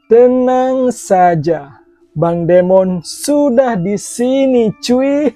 Tenang saja, Bang Demon sudah di sini cuy.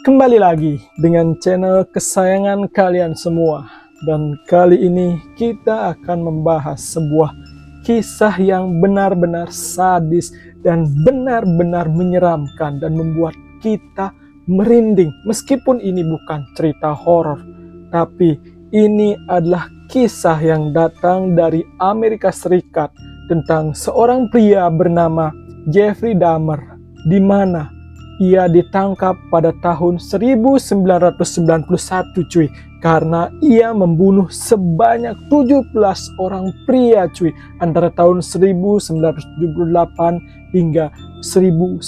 Kembali lagi dengan channel kesayangan kalian semua. Dan kali ini kita akan membahas sebuah kisah yang benar-benar sadis dan benar-benar menyeramkan dan membuat kita merinding. Meskipun ini bukan cerita horor, tapi ini adalah kisah yang datang dari Amerika Serikat tentang seorang pria bernama Jeffrey Dahmer, di mana ia ditangkap pada tahun 1991 cuy, karena ia membunuh sebanyak 17 orang pria cuy, antara tahun 1978 hingga 1991.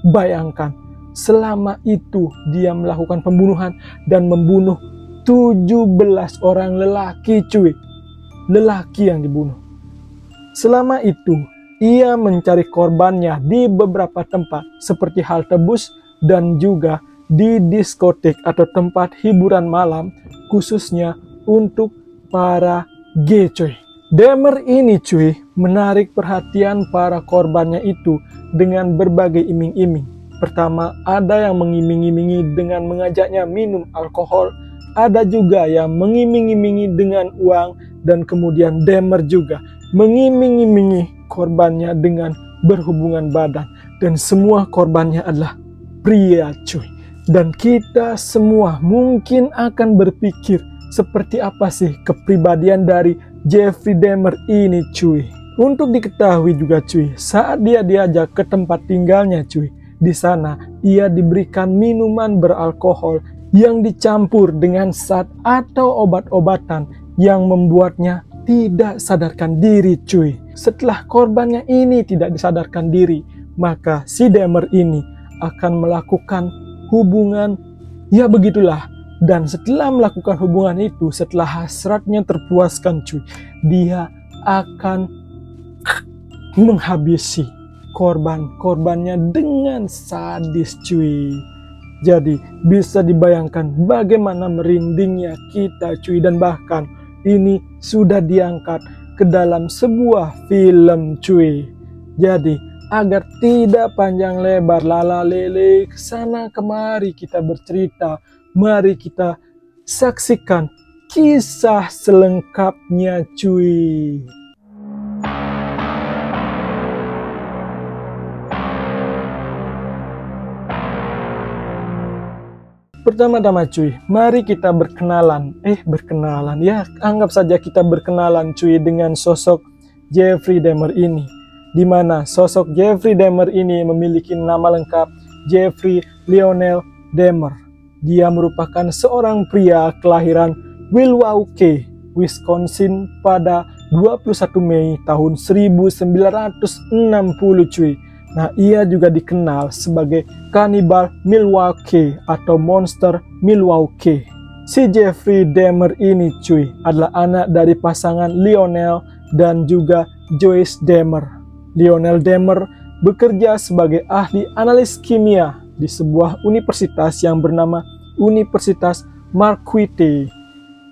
Bayangkan, selama itu dia melakukan pembunuhan dan membunuh 17 orang lelaki cuy. Lelaki yang dibunuh. Selama itu ia mencari korbannya di beberapa tempat seperti halte bus dan juga di diskotik atau tempat hiburan malam, khususnya untuk para gay cuy. Dahmer ini cuy menarik perhatian para korbannya itu dengan berbagai iming-iming. Pertama, ada yang mengiming-imingi dengan mengajaknya minum alkohol, ada juga yang mengiming-imingi dengan uang, dan kemudian Dahmer juga mengiming-imingi korbannya dengan berhubungan badan. Dan semua korbannya adalah pria cuy. Dan kita semua mungkin akan berpikir, seperti apa sih kepribadian dari Jeffrey Dahmer ini cuy. Untuk diketahui juga cuy, saat dia diajak ke tempat tinggalnya cuy, di sana ia diberikan minuman beralkohol yang dicampur dengan zat atau obat-obatan yang membuatnya tidak sadarkan diri cuy. Setelah korbannya ini tidak disadarkan diri, maka si Dahmer ini akan melakukan hubungan, ya begitulah. Dan setelah melakukan hubungan itu, setelah hasratnya terpuaskan cuy, dia akan menghabisi korbannya dengan sadis cuy. Jadi bisa dibayangkan bagaimana merindingnya kita cuy. Dan bahkan ini sudah diangkat ke dalam sebuah film cuy. Jadi agar tidak panjang lebar lala lele kesana kemari kita bercerita, mari kita saksikan kisah selengkapnya cuy. Pertama-tama cuy, mari kita berkenalan. Ya, anggap saja kita berkenalan cuy dengan sosok Jeffrey Dahmer ini. Di mana sosok Jeffrey Dahmer ini memiliki nama lengkap Jeffrey Lionel Dahmer. Dia merupakan seorang pria kelahiran Milwaukee, Wisconsin pada 21 Mei tahun 1960 cuy. Nah, ia juga dikenal sebagai kanibal Milwaukee atau monster Milwaukee. Si Jeffrey Dahmer ini cuy adalah anak dari pasangan Lionel dan juga Joyce Dahmer. Lionel Dahmer bekerja sebagai ahli analis kimia di sebuah universitas yang bernama Universitas Marquette.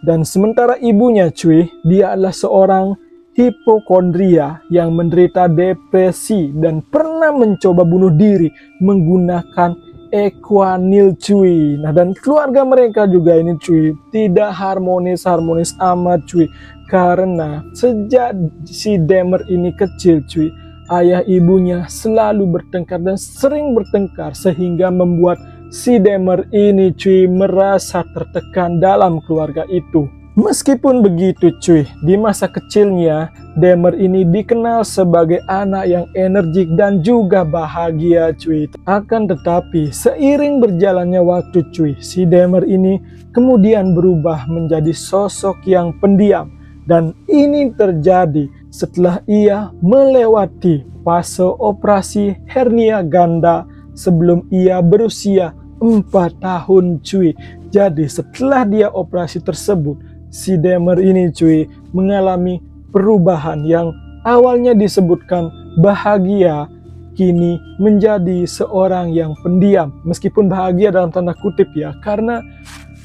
Dan sementara ibunya cuy, dia adalah seorang hipokondria yang menderita depresi dan pernah mencoba bunuh diri menggunakan Equanil cuy. Nah, dan keluarga mereka juga ini cuy tidak harmonis amat cuy, karena sejak si Dahmer ini kecil cuy, ayah ibunya selalu bertengkar dan sering bertengkar sehingga membuat si Dahmer ini cuy merasa tertekan dalam keluarga itu. Meskipun begitu cuy, di masa kecilnya Dahmer ini dikenal sebagai anak yang energik dan juga bahagia cuy. Akan tetapi seiring berjalannya waktu cuy, si Dahmer ini kemudian berubah menjadi sosok yang pendiam. Dan ini terjadi setelah ia melewati fase operasi hernia ganda sebelum ia berusia 4 tahun cuy. Jadi setelah dia operasi tersebut, si Dahmer ini cuy mengalami perubahan yang awalnya disebutkan bahagia, kini menjadi seorang yang pendiam. Meskipun bahagia dalam tanda kutip ya, karena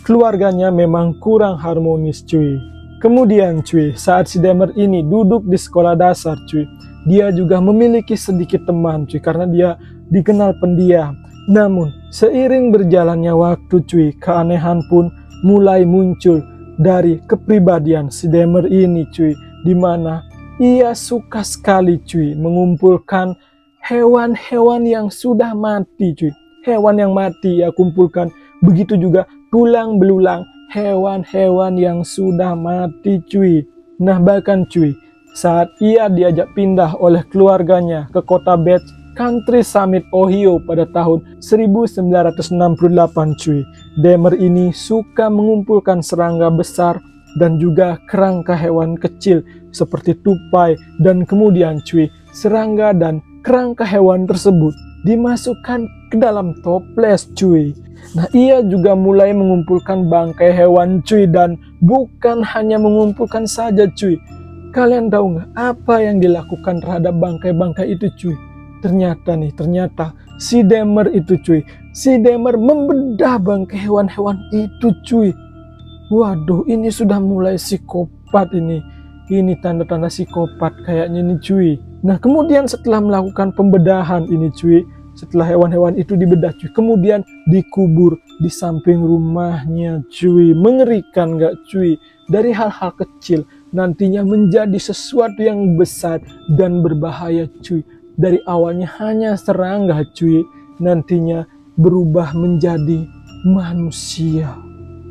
keluarganya memang kurang harmonis cuy. Kemudian cuy, saat si Damer ini duduk di sekolah dasar cuy, dia juga memiliki sedikit teman cuy, karena dia dikenal pendiam. Namun, seiring berjalannya waktu cuy, keanehan pun mulai muncul dari kepribadian si Damer ini cuy, dimana ia suka sekali cuy mengumpulkan hewan-hewan yang sudah mati cuy. Hewan yang mati ia kumpulkan, begitu juga tulang belulang hewan-hewan yang sudah mati cuy. Nah bahkan cuy, saat ia diajak pindah oleh keluarganya ke kota Bates, Country Summit, Ohio pada tahun 1968 cuy, Damer ini suka mengumpulkan serangga besar dan juga kerangka hewan kecil seperti tupai, dan kemudian cuy, serangga dan kerangka hewan tersebut dimasukkan ke dalam toples cuy. Nah ia juga mulai mengumpulkan bangkai hewan cuy, dan bukan hanya mengumpulkan saja cuy. Kalian tahu nggak apa yang dilakukan terhadap bangkai-bangkai itu cuy? Ternyata si Damer itu cuy, si Damer membedah bangkai hewan-hewan itu cuy. Waduh, ini sudah mulai psikopat ini. Ini tanda-tanda psikopat kayaknya nih cuy. Nah kemudian setelah melakukan pembedahan ini cuy, setelah hewan-hewan itu dibedah cuy, kemudian dikubur di samping rumahnya cuy. Mengerikan gak cuy? Dari hal-hal kecil nantinya menjadi sesuatu yang besar dan berbahaya cuy. Dari awalnya hanya serangga cuy, nantinya berubah menjadi manusia.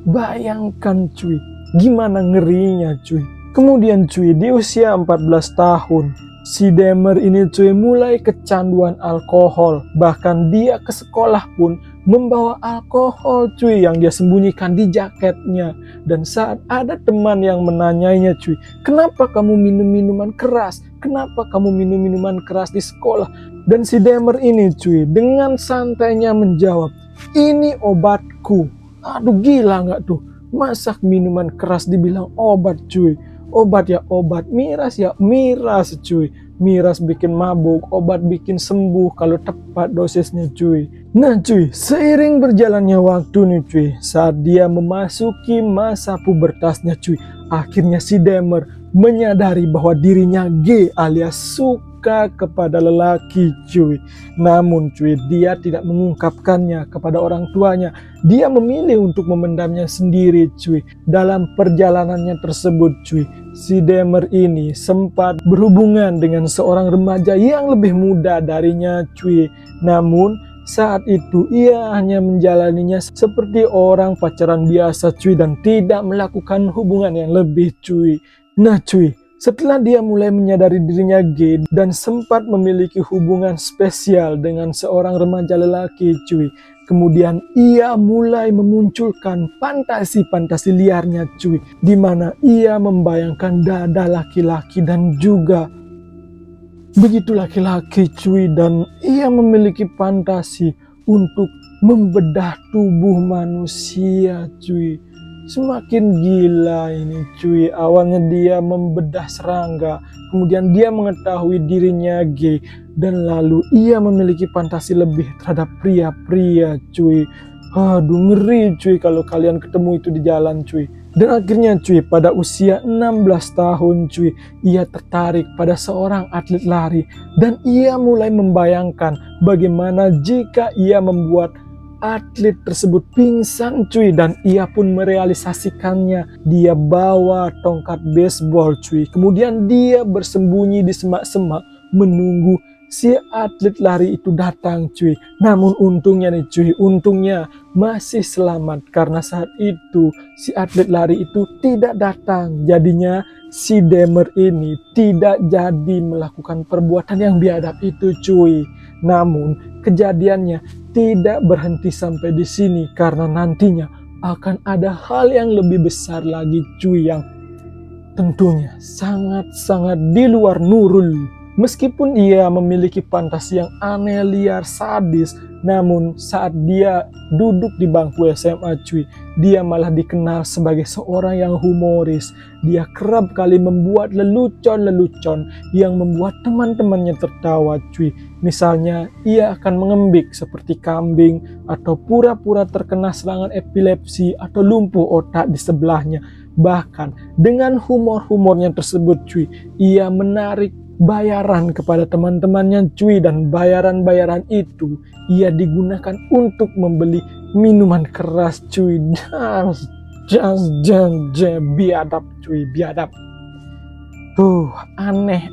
Bayangkan cuy, gimana ngerinya cuy. Kemudian cuy, di usia 14 tahun, si Damer ini cuy mulai kecanduan alkohol. Bahkan dia ke sekolah pun membawa alkohol cuy yang dia sembunyikan di jaketnya. Dan saat ada teman yang menanyainya cuy, kenapa kamu minum minuman keras? Kenapa kamu minum minuman keras di sekolah? Dan si Damer ini cuy dengan santainya menjawab, ini obatku. Aduh gila nggak tuh? Masak minuman keras dibilang obat cuy. Obat ya obat, miras ya miras cuy. Miras bikin mabuk, obat bikin sembuh kalau tepat dosisnya cuy. Nah cuy, seiring berjalannya waktu nih cuy, saat dia memasuki masa pubertasnya cuy, akhirnya si Damer menyadari bahwa dirinya gay alias suka kepada lelaki cuy. Namun cuy, dia tidak mengungkapkannya kepada orang tuanya. Dia memilih untuk memendamnya sendiri cuy. Dalam perjalanannya tersebut cuy, si Damer ini sempat berhubungan dengan seorang remaja yang lebih muda darinya cuy. Namun saat itu ia hanya menjalaninya seperti orang pacaran biasa cuy, dan tidak melakukan hubungan yang lebih cuy. Nah cuy, setelah dia mulai menyadari dirinya gay dan sempat memiliki hubungan spesial dengan seorang remaja lelaki cuy, kemudian ia mulai memunculkan fantasi-fantasi liarnya cuy, di mana ia membayangkan dada laki-laki dan juga begitu laki-laki cuy, dan ia memiliki fantasi untuk membedah tubuh manusia cuy. Semakin gila ini cuy. Awalnya dia membedah serangga, kemudian dia mengetahui dirinya gay, dan lalu ia memiliki fantasi lebih terhadap pria-pria cuy. Aduh ngeri cuy kalau kalian ketemu itu di jalan cuy. Dan akhirnya cuy, pada usia 16 tahun cuy, ia tertarik pada seorang atlet lari, dan ia mulai membayangkan bagaimana jika ia membuat atlet tersebut pingsan cuy, dan ia pun merealisasikannya. Dia bawa tongkat baseball cuy, kemudian dia bersembunyi di semak-semak menunggu si atlet lari itu datang cuy. Namun untungnya nih cuy, untungnya masih selamat, karena saat itu si atlet lari itu tidak datang. Jadinya si Damer ini tidak jadi melakukan perbuatan yang biadab itu cuy. Namun kejadiannya tidak berhenti sampai di sini, karena nantinya akan ada hal yang lebih besar lagi cuy, yang tentunya sangat-sangat di luar Nurul. Meskipun ia memiliki fantasi yang aneh, liar, sadis, namun saat dia duduk di bangku SMA cuy, dia malah dikenal sebagai seorang yang humoris. Dia kerap kali membuat lelucon-lelucon yang membuat teman-temannya tertawa cuy. Misalnya ia akan mengembik seperti kambing, atau pura-pura terkena serangan epilepsi atau lumpuh otak di sebelahnya. Bahkan dengan humor-humornya tersebut cuy, ia menarik bayaran kepada teman-temannya cuy, dan bayaran-bayaran itu ia digunakan untuk membeli minuman keras cuy. Biadab cuy, biadab. Aneh.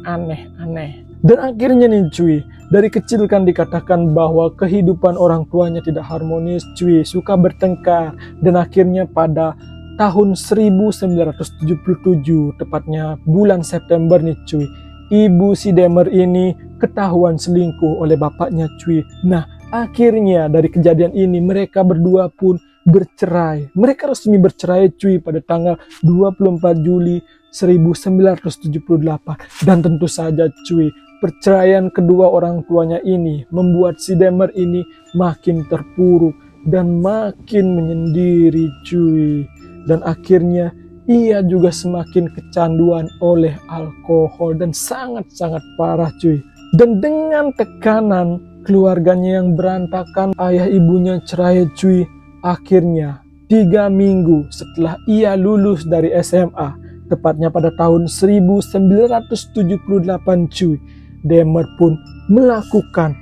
Dan akhirnya nih cuy, dari kecil kan dikatakan bahwa kehidupan orang tuanya tidak harmonis cuy, suka bertengkar. Dan akhirnya pada tahun 1977, tepatnya bulan September nih cuy, ibu si Dahmer ini ketahuan selingkuh oleh bapaknya cuy. Nah, akhirnya dari kejadian ini mereka berdua pun bercerai. Mereka resmi bercerai cuy pada tanggal 24 Juli 1978. Dan tentu saja cuy, perceraian kedua orang tuanya ini membuat si Dahmer ini makin terpuruk dan makin menyendiri cuy. Dan akhirnya ia juga semakin kecanduan oleh alkohol dan sangat-sangat parah cuy. Dan dengan tekanan keluarganya yang berantakan, ayah ibunya cerai cuy. Akhirnya 3 minggu setelah ia lulus dari SMA, tepatnya pada tahun 1978 cuy, Dahmer pun melakukan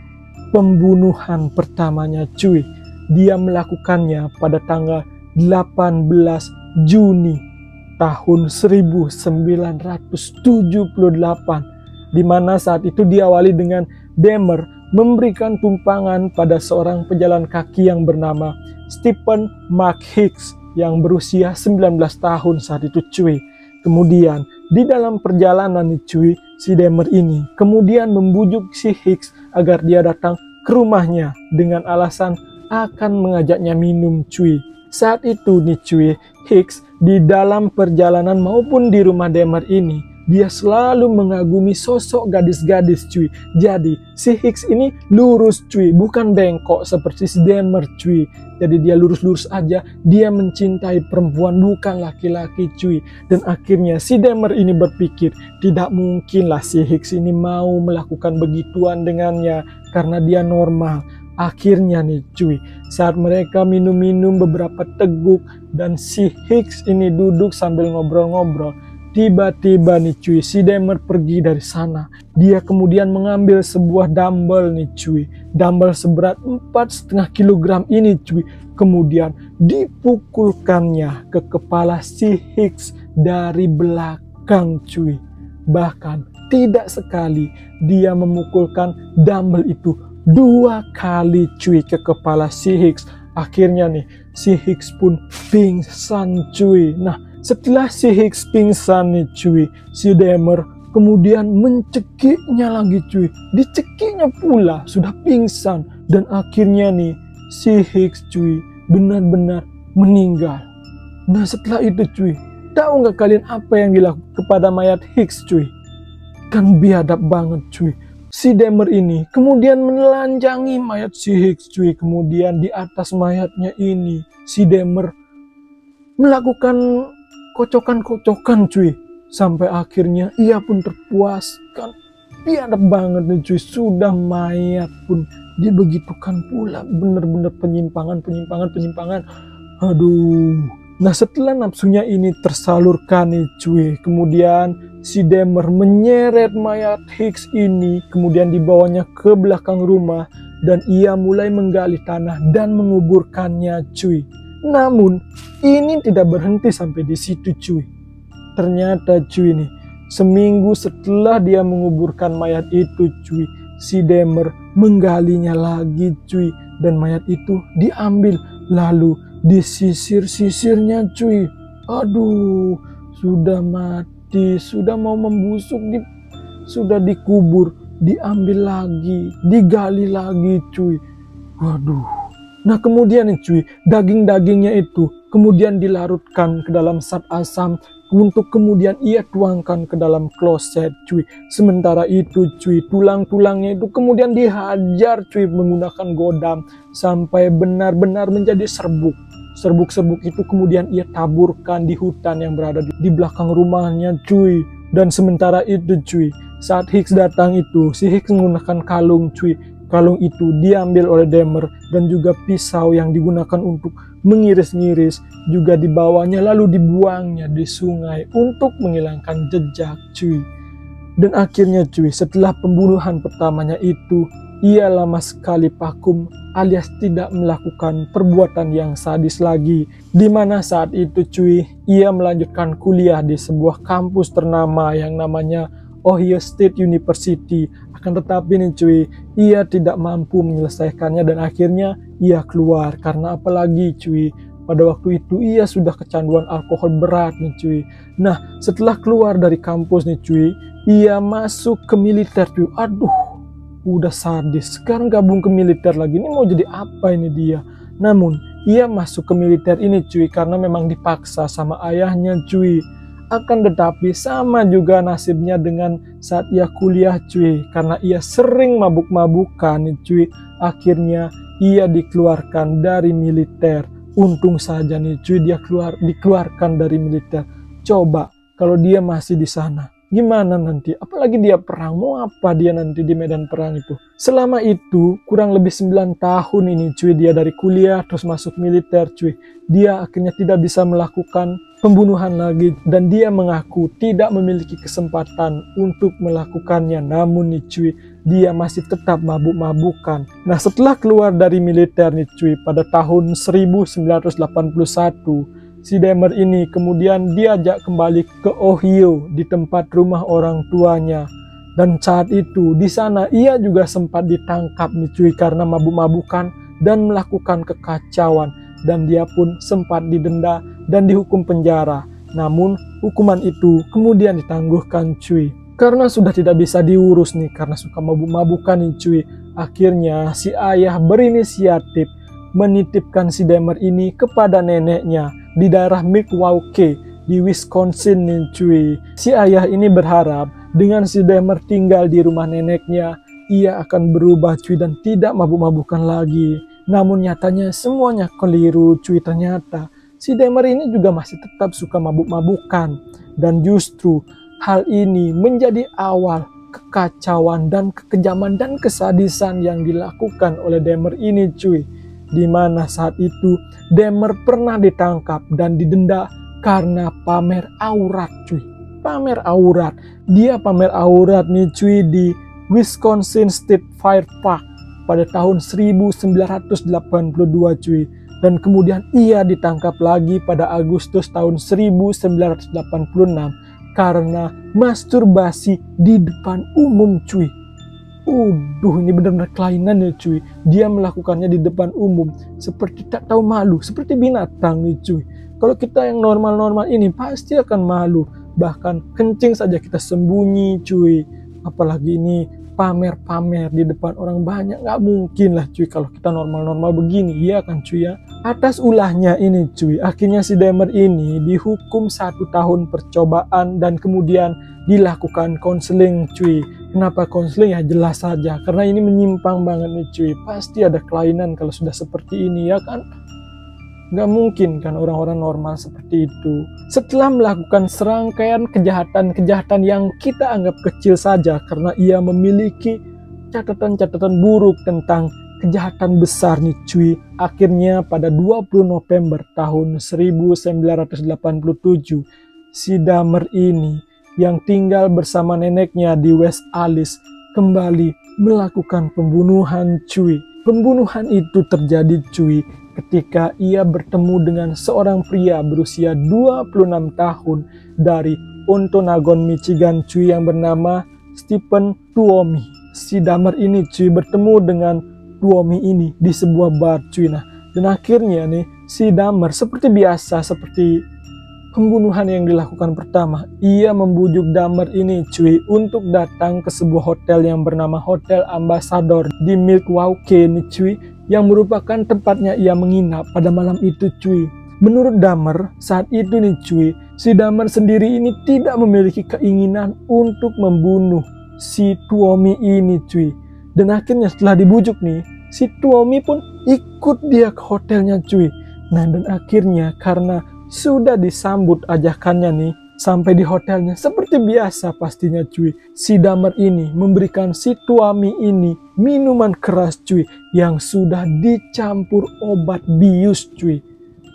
pembunuhan pertamanya cuy. Dia melakukannya pada tanggal 18 Juni tahun 1978, di mana saat itu diawali dengan Dahmer memberikan tumpangan pada seorang pejalan kaki yang bernama Stephen Mark Hicks yang berusia 19 tahun saat itu cuy. Kemudian di dalam perjalanan nih cuy, si Dahmer ini kemudian membujuk si Hicks agar dia datang ke rumahnya dengan alasan akan mengajaknya minum cuy. Saat itu nih cuy, Hicks di dalam perjalanan maupun di rumah Dahmer ini, dia selalu mengagumi sosok gadis-gadis cuy. Jadi si Hicks ini lurus cuy, bukan bengkok seperti si Dahmer cuy. Jadi dia lurus-lurus aja, dia mencintai perempuan bukan laki-laki cuy. Dan akhirnya si Dahmer ini berpikir, tidak mungkinlah si Hicks ini mau melakukan begituan dengannya karena dia normal. Akhirnya nih cuy, saat mereka minum-minum beberapa teguk dan si Hicks ini duduk sambil ngobrol-ngobrol, tiba-tiba nih cuy, si Dahmer pergi dari sana. Dia kemudian mengambil sebuah dumbbell nih cuy, dumbbell seberat 4,5 kg ini cuy. Kemudian dipukulkannya ke kepala si Hicks dari belakang cuy. Bahkan tidak sekali, dia memukulkan dumbbell itu 2 kali cuy ke kepala si Hicks. Akhirnya nih si Hicks pun pingsan cuy. Nah, setelah si Hicks pingsan nih cuy, si Dahmer kemudian mencekiknya lagi cuy. Dicekiknya pula, sudah pingsan. Dan akhirnya nih si Hicks cuy benar-benar meninggal. Nah, setelah itu cuy, tahu nggak kalian apa yang dilakukan kepada mayat Hicks cuy? Kan biadab banget cuy. Si Dahmer ini kemudian menelanjangi mayat si Hicks cuy. Kemudian di atas mayatnya ini si Dahmer melakukan kocokan-kocokan cuy. Sampai akhirnya ia pun terpuaskan. Biadab banget nih cuy. Sudah mayat pun dibegitukan pula. Bener-bener penyimpangan. Aduh. Nah, setelah nafsunya ini tersalurkan nih cuy, kemudian si Dahmer menyeret mayat Hicks ini, kemudian dibawanya ke belakang rumah dan ia mulai menggali tanah dan menguburkannya cuy. Namun ini tidak berhenti sampai di situ cuy. Ternyata cuy nih, seminggu setelah dia menguburkan mayat itu cuy, si Dahmer menggalinya lagi cuy, dan mayat itu diambil lalu disisir-sisirnya cuy. Aduh, sudah mati, sudah mau membusuk, sudah dikubur, diambil lagi, digali lagi cuy. Waduh. Nah, kemudian nih cuy, daging-dagingnya itu kemudian dilarutkan ke dalam zat asam untuk kemudian ia tuangkan ke dalam kloset cuy. Sementara itu cuy, tulang-tulangnya itu kemudian dihajar cuy menggunakan godam sampai benar-benar menjadi serbuk. Serbuk-serbuk itu kemudian ia taburkan di hutan yang berada di belakang rumahnya cuy. Dan sementara itu cuy, saat Hicks datang itu, si Hicks menggunakan kalung cuy. Kalung itu diambil oleh Dahmer dan juga pisau yang digunakan untuk mengiris-ngiris, juga dibawanya lalu dibuangnya di sungai untuk menghilangkan jejak cuy. Dan akhirnya cuy, setelah pembunuhan pertamanya itu, ia lama sekali vakum alias tidak melakukan perbuatan yang sadis lagi. Dimana saat itu cuy, ia melanjutkan kuliah di sebuah kampus ternama yang namanya Ohio State University. Akan tetapi nih cuy, ia tidak mampu menyelesaikannya dan akhirnya ia keluar. Karena apalagi cuy, pada waktu itu ia sudah kecanduan alkohol berat nih cuy. Nah, setelah keluar dari kampus nih cuy, ia masuk ke militer cuy. Aduh, udah sadis. Sekarang gabung ke militer lagi. Ini mau jadi apa ini dia? Namun, ia masuk ke militer ini cuy karena memang dipaksa sama ayahnya cuy. Akan tetapi sama juga nasibnya dengan saat ia kuliah cuy. Karena ia sering mabuk-mabukan nih cuy. Akhirnya ia dikeluarkan dari militer. Untung saja nih cuy dia dikeluarkan dari militer. Coba kalau dia masih di sana, gimana nanti? Apalagi dia perang, mau apa dia nanti di medan perang itu? Selama itu kurang lebih 9 tahun ini cuy dia dari kuliah terus masuk militer cuy. Dia akhirnya tidak bisa melakukan pembunuhan lagi dan dia mengaku tidak memiliki kesempatan untuk melakukannya. Namun nih cuy, dia masih tetap mabuk-mabukan. Nah, setelah keluar dari militer nih cuy pada tahun 1981, si Dahmer ini kemudian diajak kembali ke Ohio di tempat rumah orang tuanya. Dan saat itu di sana ia juga sempat ditangkap nih cuy karena mabuk-mabukan dan melakukan kekacauan. Dan dia pun sempat didenda dan dihukum penjara. Namun hukuman itu kemudian ditangguhkan cuy. Karena sudah tidak bisa diurus nih karena suka mabuk-mabukan nih cuy. Akhirnya si ayah berinisiatif menitipkan si Dahmer ini kepada neneknya di daerah Milwaukee di Wisconsin nih cuy. Si ayah ini berharap dengan si Dahmer tinggal di rumah neneknya, ia akan berubah cuy dan tidak mabuk-mabukan lagi. Namun nyatanya semuanya keliru cuy. Ternyata si Dahmer ini juga masih tetap suka mabuk-mabukan. Dan justru hal ini menjadi awal kekacauan dan kekejaman dan kesadisan yang dilakukan oleh Dahmer ini cuy. Dimana saat itu Dahmer pernah ditangkap dan didenda karena pamer aurat cuy. Pamer aurat. Dia pamer aurat nih cuy di Wisconsin State Fair Park pada tahun 1982 cuy. Dan kemudian ia ditangkap lagi pada Agustus tahun 1986 karena masturbasi di depan umum cuy. Ini benar-benar kelainan ya cuy. Dia melakukannya di depan umum seperti tak tahu malu, seperti binatang nih cuy. Kalau kita yang normal-normal ini pasti akan malu. Bahkan kencing saja kita sembunyi cuy. Apalagi ini pamer-pamer di depan orang banyak, nggak mungkin lah cuy kalau kita normal-normal begini, iya kan cuy ya. Atas ulahnya ini cuy, akhirnya si Dahmer ini dihukum 1 tahun percobaan dan kemudian dilakukan konseling cuy. Kenapa konseling? Ya jelas saja, karena ini menyimpang banget nih cuy. Pasti ada kelainan kalau sudah seperti ini ya kan. Nggak mungkin kan orang-orang normal seperti itu. Setelah melakukan serangkaian kejahatan-kejahatan yang kita anggap kecil saja karena ia memiliki catatan-catatan buruk tentang kejahatan besar nih cuy. Akhirnya pada 20 November tahun 1987, si Dahmer ini yang tinggal bersama neneknya di West Allis kembali melakukan pembunuhan cuy. Pembunuhan itu terjadi cuy ketika ia bertemu dengan seorang pria berusia 26 tahun dari Ontonagon, Michigan cuy yang bernama Stephen Tuomi. Si Dahmer ini cuy bertemu dengan Tuomi ini di sebuah bar cuy. Nah, dan akhirnya nih si Dahmer seperti biasa, seperti pembunuhan yang dilakukan pertama, ia membujuk Dahmer ini cuy untuk datang ke sebuah hotel yang bernama Hotel Ambassador di Milwaukee nih cuy, yang merupakan tempatnya ia menginap pada malam itu cuy. Menurut Dahmer saat itu nih cuy, si Dahmer sendiri ini tidak memiliki keinginan untuk membunuh si Tuomi ini cuy. Dan akhirnya setelah dibujuk nih, si Tuomi pun ikut dia ke hotelnya cuy. Nah, dan akhirnya karena sudah disambut ajakannya nih sampai di hotelnya, seperti biasa pastinya cuy, si Dahmer ini memberikan si Tuomi ini minuman keras cuy yang sudah dicampur obat bius cuy.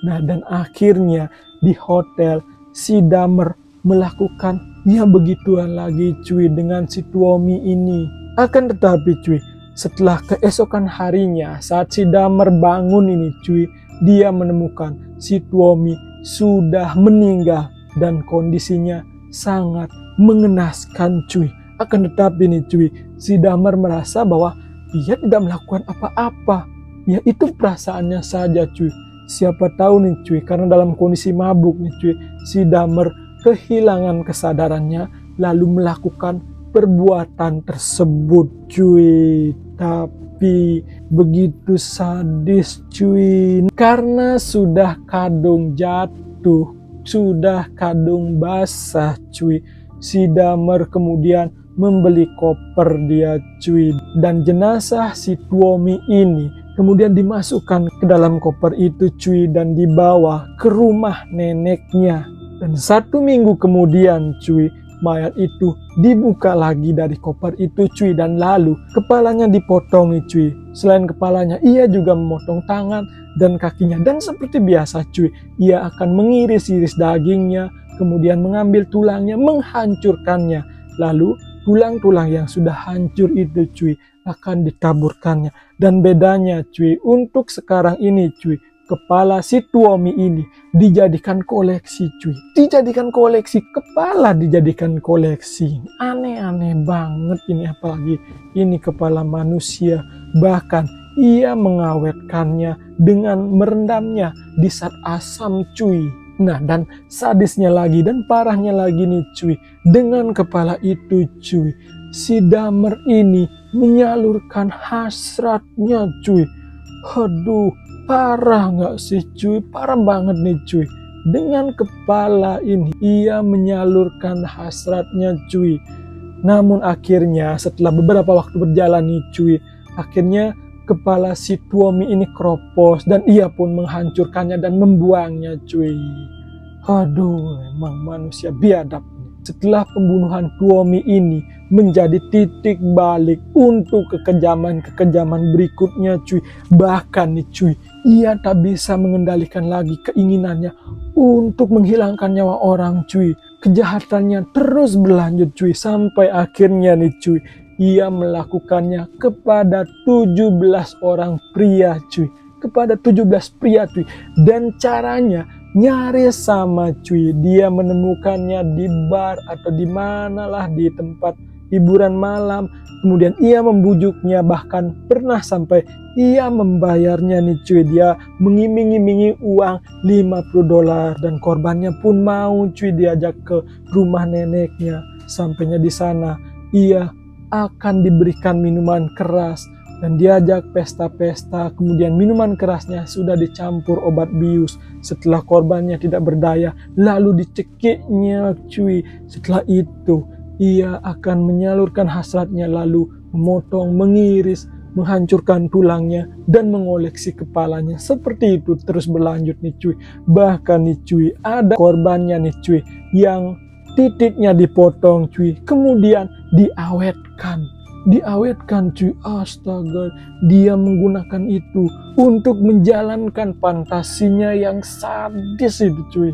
Nah, dan akhirnya di hotel si Dahmer melakukan ya begituan lagi cuy dengan si Tuomi ini. Akan tetapi cuy, setelah keesokan harinya saat si Dahmer bangun ini cuy, dia menemukan si Tuomi sudah meninggal dan kondisinya sangat mengenaskan cuy. Akan tetapi nih cuy, si Dahmer merasa bahwa dia tidak melakukan apa-apa. Ya itu perasaannya saja cuy. Siapa tahu nih cuy, karena dalam kondisi mabuk nih cuy, si Dahmer kehilangan kesadarannya lalu melakukan perbuatan tersebut cuy. Tapi begitu sadis cuy, karena sudah kadung jatuh, sudah kadung basah cuy, si Dahmer kemudian membeli koper dia cuy, dan jenazah si Tuomi ini kemudian dimasukkan ke dalam koper itu cuy dan dibawa ke rumah neneknya. Dan 1 minggu kemudian cuy, mayat itu dibuka lagi dari koper itu cuy, dan lalu kepalanya dipotong nih cuy. Selain kepalanya, ia juga memotong tangan dan kakinya, dan seperti biasa cuy, ia akan mengiris-iris dagingnya, kemudian mengambil tulangnya, menghancurkannya. Lalu tulang-tulang yang sudah hancur itu cuy akan ditaburkannya. Dan bedanya cuy, untuk sekarang ini cuy, kepala si Tuomi ini dijadikan koleksi cuy. Dijadikan koleksi, kepala dijadikan koleksi. Aneh-aneh banget ini, apalagi ini kepala manusia. Bahkan ia mengawetkannya dengan merendamnya di zat asam cuy. Nah, dan sadisnya lagi dan parahnya lagi nih cuy, dengan kepala itu cuy, si Dahmer ini menyalurkan hasratnya cuy. Aduh, parah nggak sih cuy? Parah banget nih cuy. Dengan kepala ini ia menyalurkan hasratnya cuy. Namun akhirnya setelah beberapa waktu berjalan nih cuy, akhirnya kepala si Tuomi ini keropos dan ia pun menghancurkannya dan membuangnya cuy. Aduh, emang manusia biadab. Setelah pembunuhan Tuomi ini menjadi titik balik untuk kekejaman-kekejaman berikutnya cuy. Bahkan nih cuy, ia tak bisa mengendalikan lagi keinginannya untuk menghilangkan nyawa orang cuy. Kejahatannya terus berlanjut cuy, sampai akhirnya nih cuy, ia melakukannya kepada 17 orang pria cuy. Kepada 17 pria cuy. Dan caranya nyaris sama cuy. Dia menemukannya di bar atau di manalah, di tempat hiburan malam. Kemudian ia membujuknya, bahkan pernah sampai ia membayarnya nih cuy. Dia mengiming-imingi uang $50 dan korbannya pun mau cuy diajak ke rumah neneknya. Sampainya di sana, ia akan diberikan minuman keras dan diajak pesta-pesta. Kemudian minuman kerasnya sudah dicampur obat bius. Setelah korbannya tidak berdaya, lalu dicekiknya cuy. Setelah itu ia akan menyalurkan hasratnya, lalu memotong, mengiris, menghancurkan tulangnya dan mengoleksi kepalanya. Seperti itu terus berlanjut nih cuy. Bahkan nih cuy, ada korbannya nih cuy yang titiknya dipotong cuy, kemudian diawetkan cuy. Astaga, dia menggunakan itu untuk menjalankan fantasinya yang sadis itu cuy.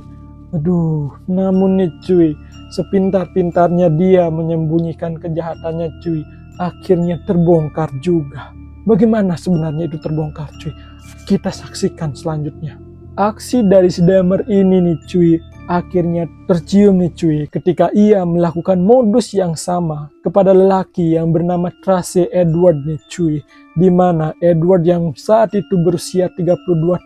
Aduh, namun nih cuy, sepintar-pintarnya dia menyembunyikan kejahatannya cuy, akhirnya terbongkar juga. Bagaimana sebenarnya itu terbongkar cuy? Kita saksikan selanjutnya. Aksi dari si Dahmer ini nih cuy akhirnya tercium nih cuy ketika ia melakukan modus yang sama kepada lelaki yang bernama Tracy Edward nih cuy, dimana Edward yang saat itu berusia 32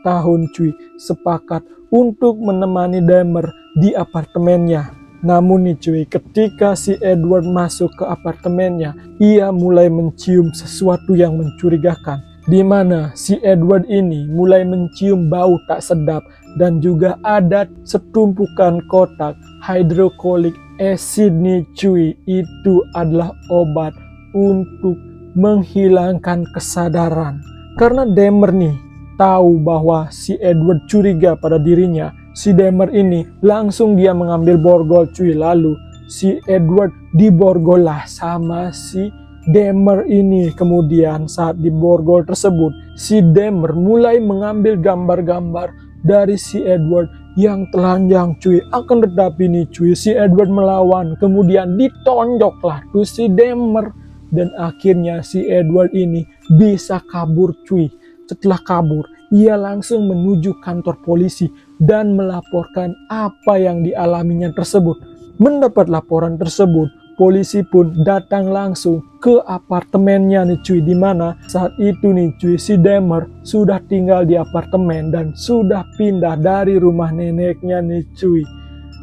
tahun cuy sepakat untuk menemani Dahmer di apartemennya. Namun nih cuy, ketika si Edward masuk ke apartemennya, ia mulai mencium sesuatu yang mencurigakan, di mana si Edward ini mulai mencium bau tak sedap dan juga ada setumpukan kotak hydrochloric acid nih cuy. Itu adalah obat untuk menghilangkan kesadaran. Karena Dahmer nih tahu bahwa si Edward curiga pada dirinya, si Dahmer ini langsung dia mengambil borgol cuy. Lalu si Edward diborgol lah sama si Dahmer ini. Kemudian saat di borgol tersebut, si Dahmer mulai mengambil gambar-gambar dari si Edward yang telanjang cuy. Akan tetapi nih cuy, si Edward melawan, kemudian ditonjoklah tuh si Dahmer. Dan akhirnya si Edward ini bisa kabur cuy. Setelah kabur, ia langsung menuju kantor polisi dan melaporkan apa yang dialaminya tersebut. Mendapat laporan tersebut, polisi pun datang langsung ke apartemennya nih cuy, di mana saat itu nih cuy, si Dahmer sudah tinggal di apartemen dan sudah pindah dari rumah neneknya nih cuy.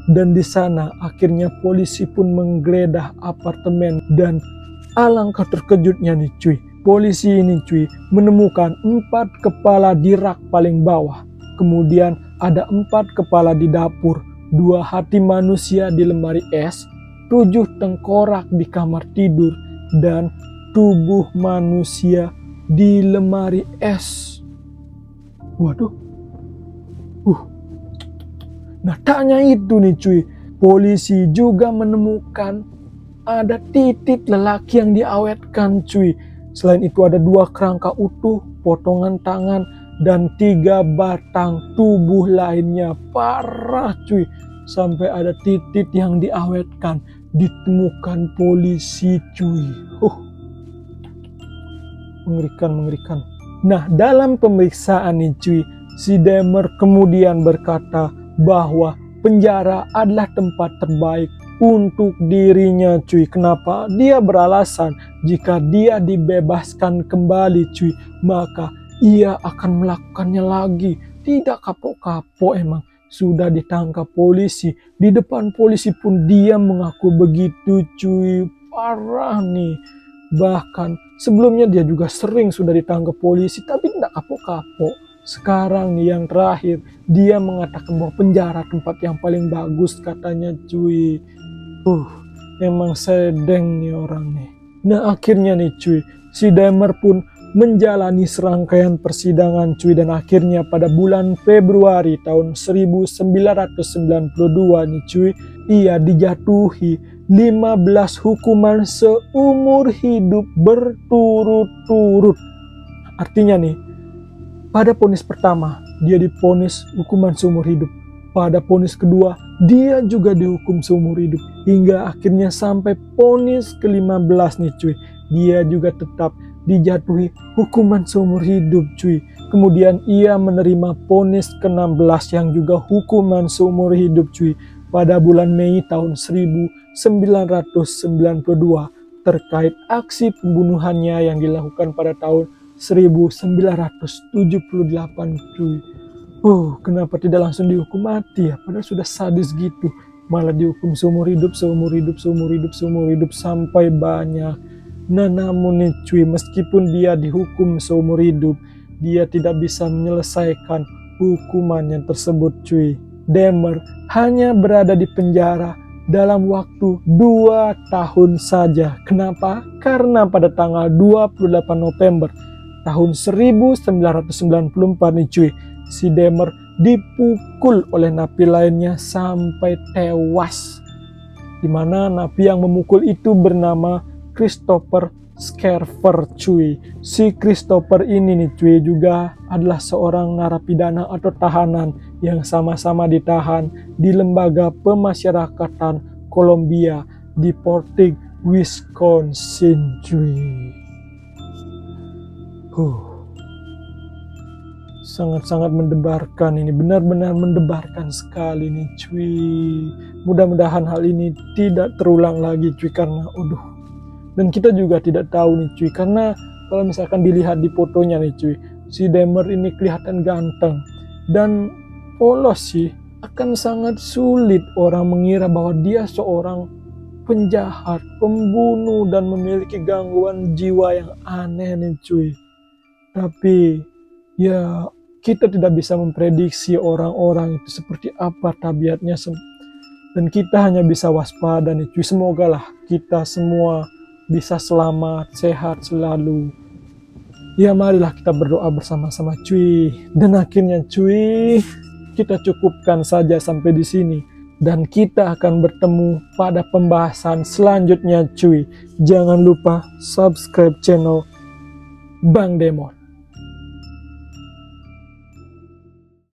Dan di sana akhirnya polisi pun menggeledah apartemen dan alangkah terkejutnya nih cuy, polisi ini cuy menemukan 4 kepala di rak paling bawah. Kemudian ada 4 kepala di dapur, 2 hati manusia di lemari es, 7 tengkorak di kamar tidur, dan tubuh manusia di lemari es. Waduh. Nah, tanya itu nih cuy, polisi juga menemukan ada titik lelaki yang diawetkan cuy. Selain itu ada 2 kerangka utuh, potongan tangan, dan 3 batang tubuh lainnya. Parah cuy. Sampai ada titik yang diawetkan ditemukan polisi cuy. Mengerikan. Nah, dalam pemeriksaan nih cuy, si Dahmer kemudian berkata bahwa penjara adalah tempat terbaik untuk dirinya cuy. Kenapa? Dia beralasan jika dia dibebaskan kembali cuy, maka ia akan melakukannya lagi. Tidak kapok-kapok emang. Sudah ditangkap polisi. Di depan polisi pun dia mengaku begitu cuy. Parah nih. Bahkan sebelumnya dia juga sering sudah ditangkap polisi, tapi tidak kapok-kapok. Sekarang nih yang terakhir, dia mengatakan bahwa penjara tempat yang paling bagus katanya cuy. Emang sedeng nih orang nih. Nah akhirnya nih cuy, si Dahmer pun menjalani serangkaian persidangan cuy. Dan akhirnya pada bulan Februari tahun 1992 nih cuy, ia dijatuhi 15 hukuman seumur hidup berturut-turut. Artinya nih, pada vonis pertama dia divonis hukuman seumur hidup. Pada vonis kedua dia juga dihukum seumur hidup. Hingga akhirnya sampai vonis ke-15 nih cuy, dia juga tetap dijatuhi hukuman seumur hidup cuy. Kemudian ia menerima vonis ke-16 yang juga hukuman seumur hidup cuy, pada bulan Mei tahun 1992 terkait aksi pembunuhannya yang dilakukan pada tahun 1978 cuy. Kenapa tidak langsung dihukum mati ya? Padahal sudah sadis gitu. Malah dihukum seumur hidup sampai banyak. Nah namun nih cuy, meskipun dia dihukum seumur hidup, dia tidak bisa menyelesaikan hukumannya tersebut cuy. Dahmer hanya berada di penjara dalam waktu 2 tahun saja. Kenapa? Karena pada tanggal 28 November tahun 1994 nih cuy, si Dahmer dipukul oleh napi lainnya sampai tewas. Dimana napi yang memukul itu bernama Christopher Scarver cuy. Si Christopher ini nih cuy juga adalah seorang narapidana atau tahanan yang sama-sama ditahan di lembaga pemasyarakatan Columbia di Portage, Wisconsin cuy. Sangat-sangat mendebarkan ini, benar-benar mendebarkan sekali nih cuy. Mudah-mudahan hal ini tidak terulang lagi cuy, karena dan kita juga tidak tahu nih cuy, karena kalau misalkan dilihat di fotonya nih cuy, si Dahmer ini kelihatan ganteng dan polos sih. Akan sangat sulit orang mengira bahwa dia seorang penjahat, pembunuh, dan memiliki gangguan jiwa yang aneh nih cuy. Tapi ya kita tidak bisa memprediksi orang-orang itu seperti apa tabiatnya, dan kita hanya bisa waspada nih cuy. Semoga lah kita semua bisa selamat, sehat selalu. Ya marilah kita berdoa bersama-sama cuy. Dan akhirnya cuy, kita cukupkan saja sampai di sini. Dan kita akan bertemu pada pembahasan selanjutnya cuy. Jangan lupa subscribe channel Bang Demon.